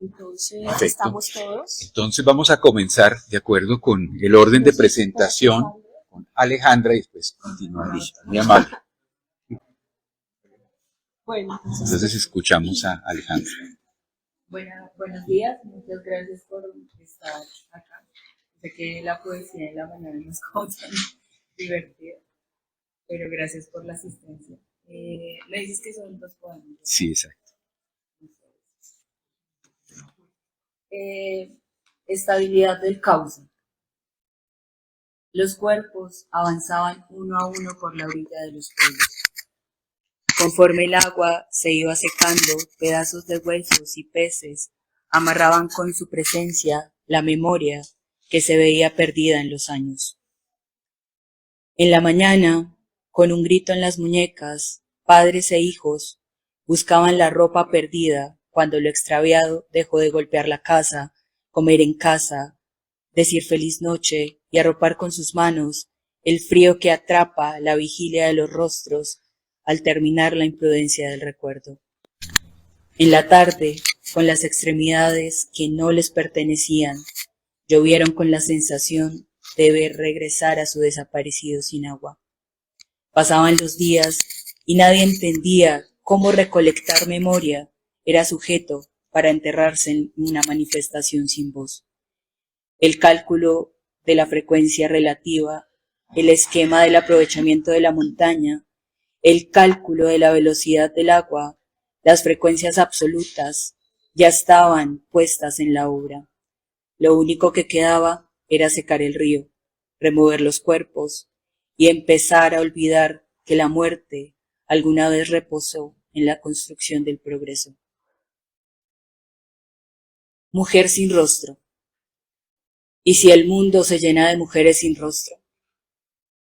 Entonces, Perfecto. estamos todos. Entonces vamos a comenzar de acuerdo con el orden de presentación con Alejandra y después continúa Alicia. Muy amable. Bueno, Entonces escuchamos a Alejandra. Buenos días, muchas gracias por estar acá. Sé que la poesía en la mañana no es como tan divertida, pero gracias por la asistencia. Me dices que son 2 poemas, ¿no? Sí, exacto. Estabilidad del cauce. Los cuerpos avanzaban uno a uno por la orilla de los pueblos. Conforme el agua se iba secando, pedazos de huesos y peces amarraban con su presencia la memoria que se veía perdida en los años. En la mañana, con un grito en las muñecas, padres e hijos buscaban la ropa perdida cuando lo extraviado dejó de golpear la casa, comer en casa, decir feliz noche y arropar con sus manos el frío que atrapa la vigilia de los rostros al terminar la imprudencia del recuerdo. En la tarde, con las extremidades que no les pertenecían, llovieron con la sensación de ver regresar a su desaparecido sin agua. Pasaban los días y nadie entendía cómo recolectar memoria era sujeto para enterrarse en una manifestación sin voz. El cálculo de la frecuencia relativa, el esquema del aprovechamiento de la montaña, el cálculo de la velocidad del agua, las frecuencias absolutas, ya estaban puestas en la obra. Lo único que quedaba era secar el río, remover los cuerpos y empezar a olvidar que la muerte alguna vez reposó en la construcción del progreso. Mujer sin rostro. ¿Y si el mundo se llena de mujeres sin rostro?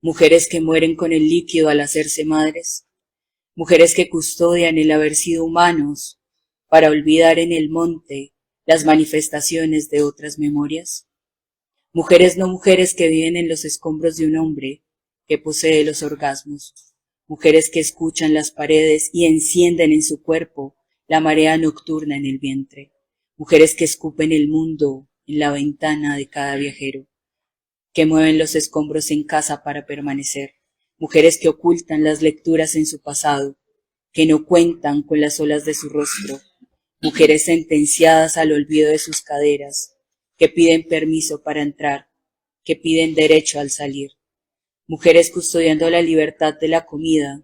Mujeres que mueren con el líquido al hacerse madres, mujeres que custodian el haber sido humanos para olvidar en el monte las manifestaciones de otras memorias. Mujeres no mujeres que viven en los escombros de un hombre que posee los orgasmos, mujeres que escuchan las paredes y encienden en su cuerpo la marea nocturna en el vientre, mujeres que escupen el mundo en la ventana de cada viajero, que mueven los escombros en casa para permanecer, mujeres que ocultan las lecturas en su pasado, que no cuentan con las olas de su rostro, mujeres sentenciadas al olvido de sus caderas, que piden permiso para entrar, que piden derecho al salir, mujeres custodiando la libertad de la comida,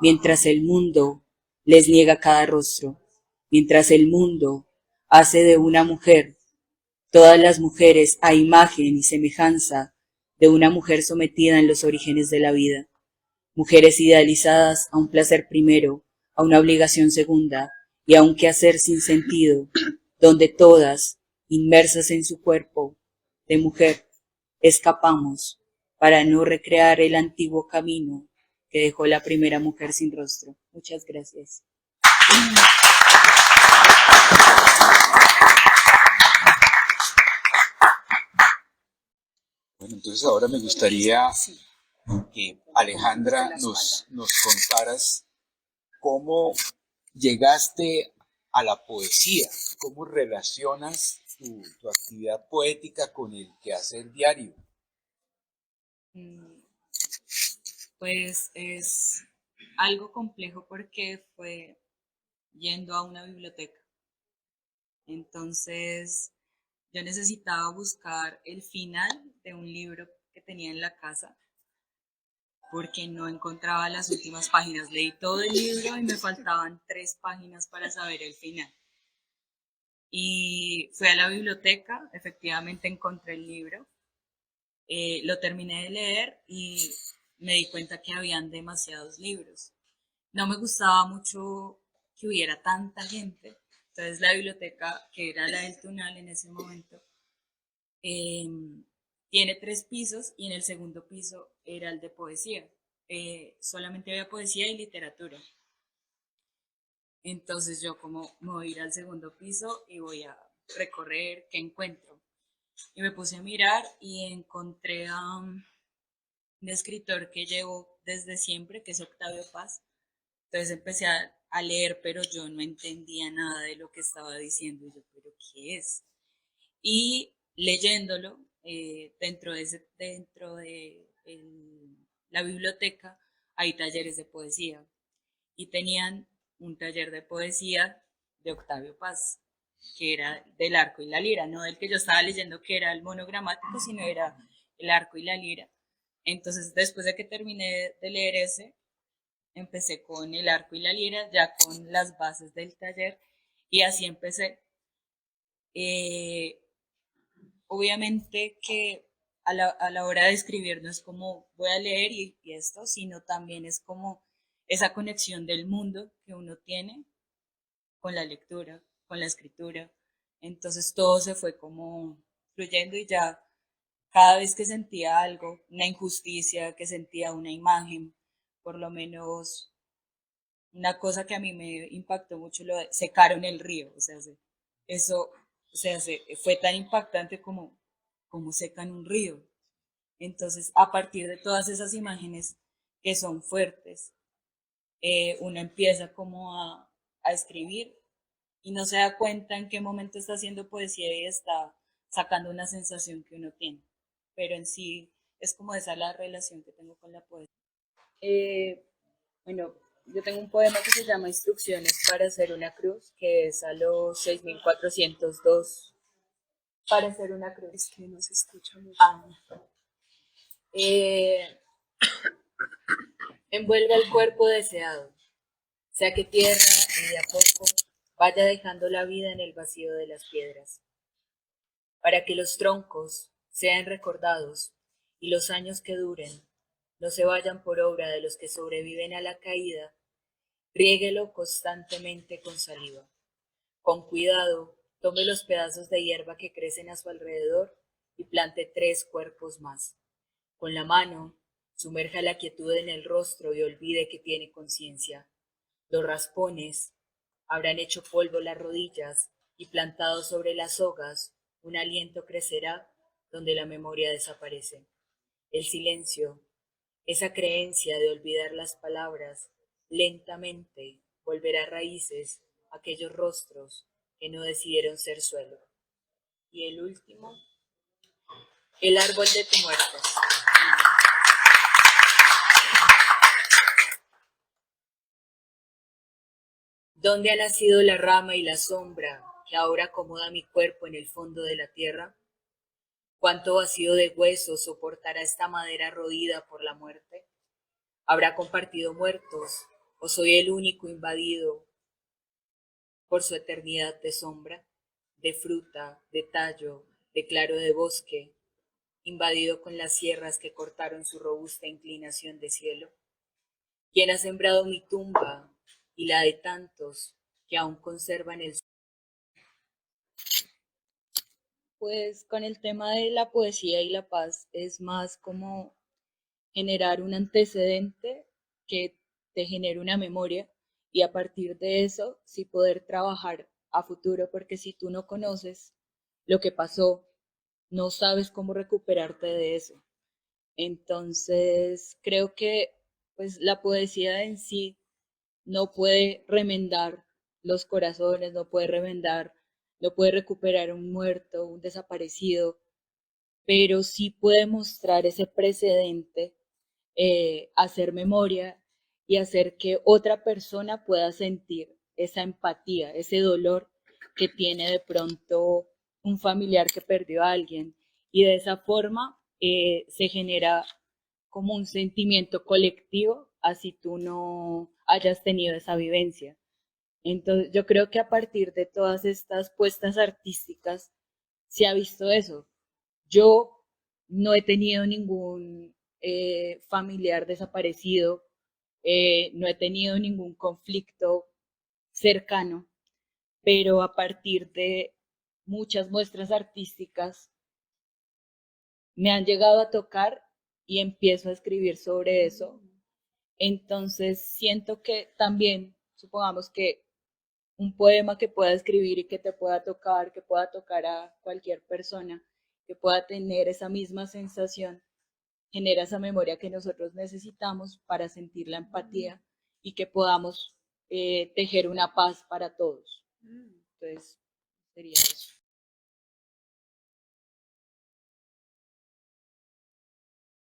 mientras el mundo les niega cada rostro, mientras el mundo hace de una mujer todas las mujeres a imagen y semejanza de una mujer sometida en los orígenes de la vida, mujeres idealizadas a un placer primero, a una obligación segunda y a un quehacer sin sentido, donde todas, inmersas en su cuerpo de mujer, escapamos para no recrear el antiguo camino que dejó la primera mujer sin rostro. Muchas gracias. Bueno, entonces ahora me gustaría que Alejandra nos contaras cómo llegaste a la poesía, cómo relacionas tu actividad poética con el quehacer diario. Pues es algo complejo porque fue yendo a una biblioteca. Entonces yo necesitaba buscar el final de un libro que tenía en la casa porque no encontraba las últimas páginas. Leí todo el libro y me faltaban 3 páginas para saber el final. Y fui a la biblioteca, efectivamente encontré el libro, lo terminé de leer y me di cuenta que habían demasiados libros. No me gustaba mucho que hubiera tanta gente, entonces la biblioteca, que era la del Tunal en ese momento, tiene 3 pisos y en el segundo piso era el de poesía. Solamente había poesía y literatura. Entonces yo como me voy a ir al segundo piso y voy a recorrer qué encuentro. Y me puse a mirar y encontré a un escritor que llevo desde siempre, que es Octavio Paz. Entonces empecé a leer, pero yo no entendía nada de lo que estaba diciendo. Y yo, ¿pero qué es? Y leyéndolo, dentro de la biblioteca hay talleres de poesía y tenían un taller de poesía de Octavio Paz, que era del arco y la lira, no del que yo estaba leyendo que era el monogramático, sino era el arco y la lira. Entonces, después de que terminé de leer ese, empecé con el arco y la lira, ya con las bases del taller, y así empecé. Eh, Obviamente que a la hora de escribir no es como voy a leer y esto, sino también es como esa conexión del mundo que uno tiene con la lectura, con la escritura. Entonces todo se fue como fluyendo y ya cada vez que sentía algo, una injusticia, que sentía una imagen, por lo menos una cosa que a mí me impactó mucho, lo de secaron el río, o sea, eso, o sea, fue tan impactante como secan un río. Entonces, a partir de todas esas imágenes que son fuertes, uno empieza como a escribir y no se da cuenta en qué momento está haciendo poesía y está sacando una sensación que uno tiene. Pero en sí es como esa la relación que tengo con la poesía. Eh, bueno, yo tengo un poema que se llama Instrucciones para hacer una cruz, que es a los 6402 para hacer una cruz. Es que no se escucha mucho. Eh, Envuelve el cuerpo deseado, sea que tierra y de a poco vaya dejando la vida en el vacío de las piedras, para que los troncos sean recordados y los años que duren no se vayan por obra de los que sobreviven a la caída. Riéguelo constantemente con saliva. Con cuidado, tome los pedazos de hierba que crecen a su alrededor y plante 3 cuerpos más. Con la mano, sumerja la quietud en el rostro y olvide que tiene conciencia. Los raspones habrán hecho polvo las rodillas y plantado sobre las sogas, un aliento crecerá donde la memoria desaparece. El silencio, esa creencia de olvidar las palabras, lentamente volverá raíces a aquellos rostros que no decidieron ser suelo. Y el último, el árbol de tu muerte. ¿Dónde ha nacido la rama y la sombra que ahora acomoda mi cuerpo en el fondo de la tierra? ¿Cuánto vacío de huesos soportará esta madera rodida por la muerte? ¿Habrá compartido muertos o soy el único invadido por su eternidad de sombra, de fruta, de tallo, de claro de bosque, invadido con las sierras que cortaron su robusta inclinación de cielo? ¿Quién ha sembrado mi tumba y la de tantos que aún conservan el... Pues con el tema de la poesía y la paz es más como generar un antecedente que te genere una memoria y a partir de eso sí poder trabajar a futuro, porque si tú no conoces lo que pasó, no sabes cómo recuperarte de eso. Entonces, creo que pues la poesía en sí no puede remendar los corazones, no puede remendar, no puede recuperar un muerto, un desaparecido, pero sí puede mostrar ese precedente, hacer memoria y hacer que otra persona pueda sentir esa empatía, ese dolor que tiene de pronto un familiar que perdió a alguien. Y de esa forma se genera como un sentimiento colectivo, así tú no hayas tenido esa vivencia. Entonces, yo creo que a partir de todas estas puestas artísticas se ha visto eso. Yo no he tenido ningún familiar desaparecido, no he tenido ningún conflicto cercano, pero a partir de muchas muestras artísticas me han llegado a tocar y empiezo a escribir sobre eso. Entonces siento que también, supongamos que un poema que pueda escribir y que te pueda tocar, que pueda tocar a cualquier persona, que pueda tener esa misma sensación, genera esa memoria que nosotros necesitamos para sentir la empatía y que podamos tejer una paz para todos. Entonces, sería eso.